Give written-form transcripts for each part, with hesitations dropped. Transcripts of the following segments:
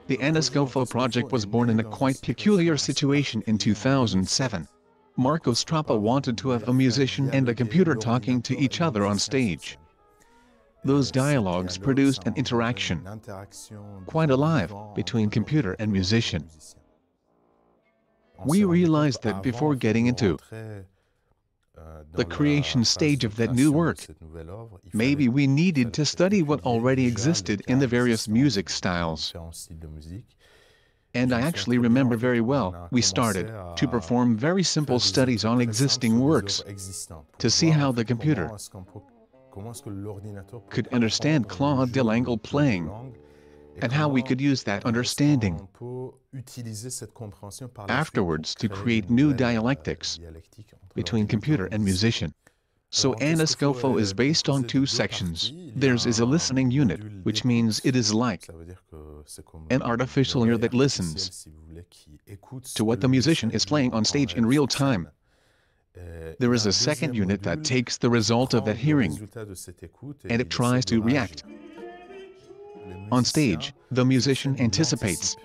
The Antescofo project was born in a quite peculiar situation in 2007. Marco Strappa wanted to have a musician and a computer talking to each other on stage. Those dialogues produced an interaction, quite alive, between computer and musician. We realized that before getting into the creation stage of that new work, maybe we needed to study what already existed in the various music styles. And I actually remember very well, we started to perform very simple studies on existing works to see how the computer could understand Claude Delangle playing, and how we could use that understanding afterwards to create new dialectics between computer and musician. So Antescofo is based on two sections. Theirs is a listening unit, which means it is like an artificial ear that listens to what the musician is playing on stage in real time. There is a second unit that takes the result of that hearing, and it tries to react. On stage, the musician anticipates.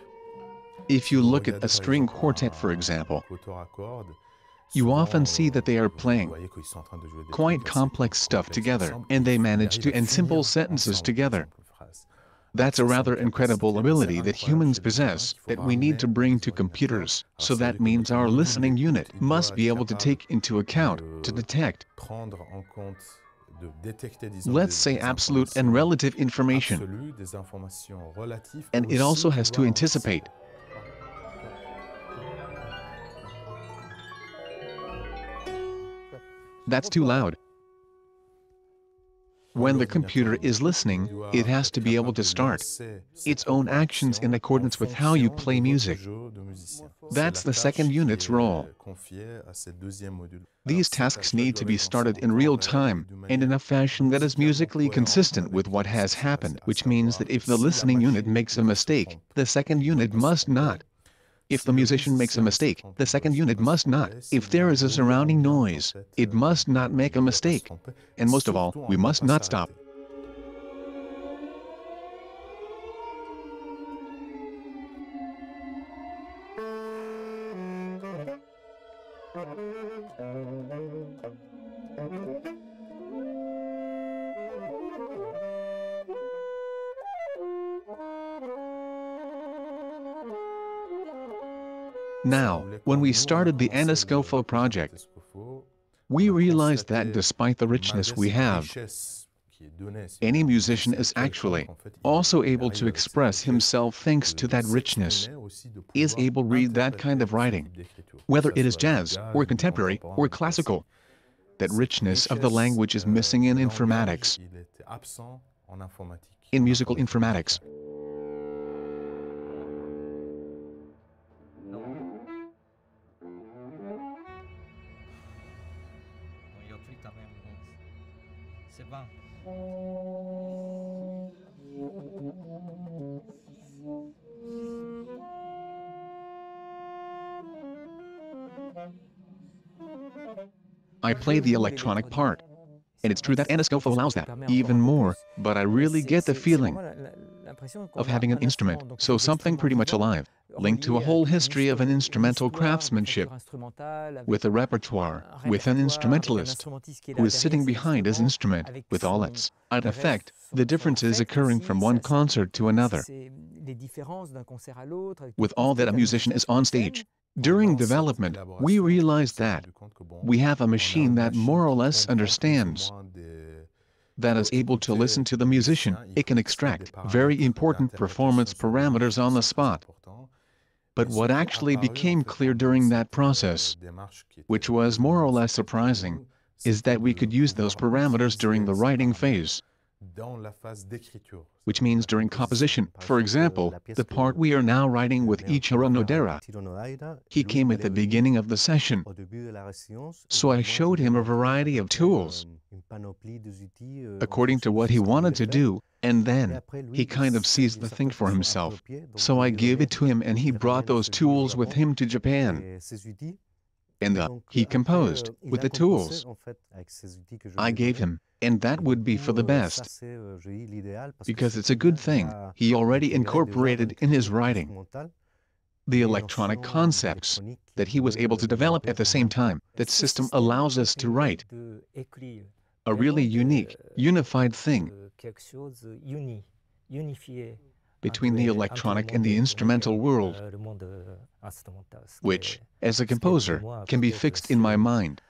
If you look at a string quartet, for example, you often see that they are playing quite complex stuff together, and they manage to end simple sentences together. That's a rather incredible ability that humans possess, that we need to bring to computers, so that means our listening unit must be able to take into account, to detect, let's say, absolute and relative information. And it also has to anticipate. That's too loud. When the computer is listening, it has to be able to start its own actions in accordance with how you play music. That's the second unit's role. These tasks need to be started in real time, and in a fashion that is musically consistent with what has happened, which means that if the listening unit makes a mistake, the second unit must not. If the musician makes a mistake, the second unit must not. If there is a surrounding noise, it must not make a mistake. And most of all, we must not stop. Now, when we started the Antescofo project, we realized that despite the richness we have, any musician is actually also able to express himself thanks to that richness, is able to read that kind of writing, whether it is jazz, or contemporary, or classical. That richness of the language is missing in informatics, in musical informatics. I play the electronic part. And it's true that Antescofo allows that, even more, but I really get the feeling of having an instrument, so something pretty much alive, linked to a whole history of an instrumental craftsmanship, with a repertoire, with an instrumentalist, who is sitting behind his instrument, with all its effect, the differences occurring from one concert to another, with all that a musician is on stage. During development, we realized that we have a machine that more or less understands, that is able to listen to the musician. It can extract very important performance parameters on the spot. But what actually became clear during that process, which was more or less surprising, is that we could use those parameters during the writing phase, which means during composition. For example, the part we are now writing with Ichiro Nodera, he came at the beginning of the session, so I showed him a variety of tools, according to what he wanted to do, and then, he kind of sees the thing for himself, so I gave it to him and he brought those tools with him to Japan. And he composed with the tools I gave him, and that would be for the best. Because it's a good thing, he already incorporated in his writing the electronic concepts that he was able to develop at the same time. That system allows us to write a really unique, unified thing between the electronic and the instrumental world, which, as a composer, can be fixed in my mind.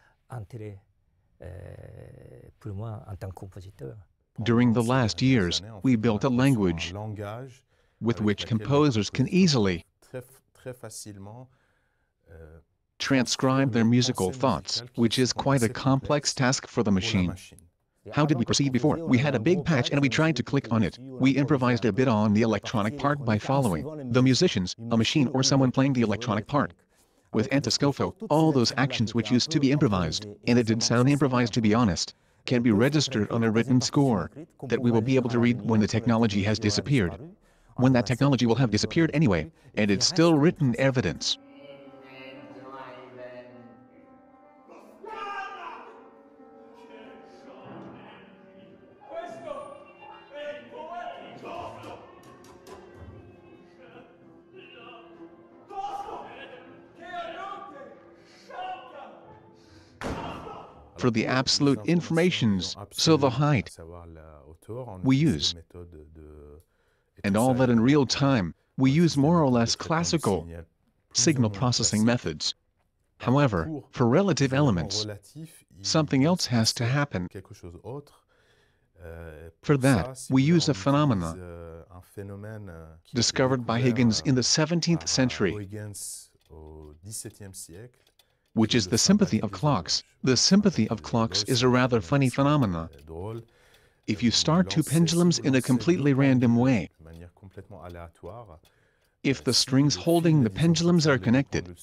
During the last years, we built a language with which composers can easily transcribe their musical thoughts, which is quite a complex task for the machine. How did we proceed before? We had a big patch and we tried to click on it. We improvised a bit on the electronic part by following the musicians, a machine or someone playing the electronic part. With Antescofo, all those actions which used to be improvised, and it did sound improvised to be honest, can be registered on a written score that we will be able to read when the technology has disappeared. When that technology will have disappeared anyway, and it's still written evidence. For the absolute informations, so the height we use, and all that in real time, we use more or less classical signal processing methods. However, for relative elements, something else has to happen. For that, we use a phenomenon discovered by Huygens in the 17th century, which is the sympathy of clocks. The sympathy of clocks is a rather funny phenomenon. If you start two pendulums in a completely random way, if the strings holding the pendulums are connected,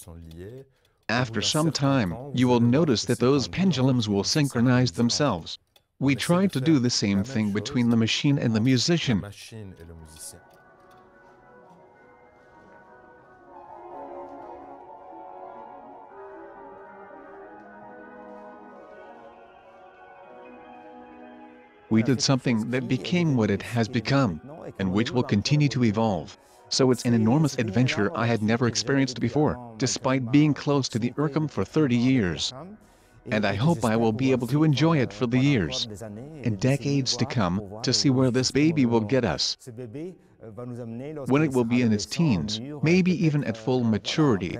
after some time, you will notice that those pendulums will synchronize themselves. We tried to do the same thing between the machine and the musician. We did something that became what it has become, and which will continue to evolve. So it's an enormous adventure I had never experienced before, despite being close to the IRCAM for 30 years. And I hope I will be able to enjoy it for the years and decades to come, to see where this baby will get us. When it will be in its teens, maybe even at full maturity.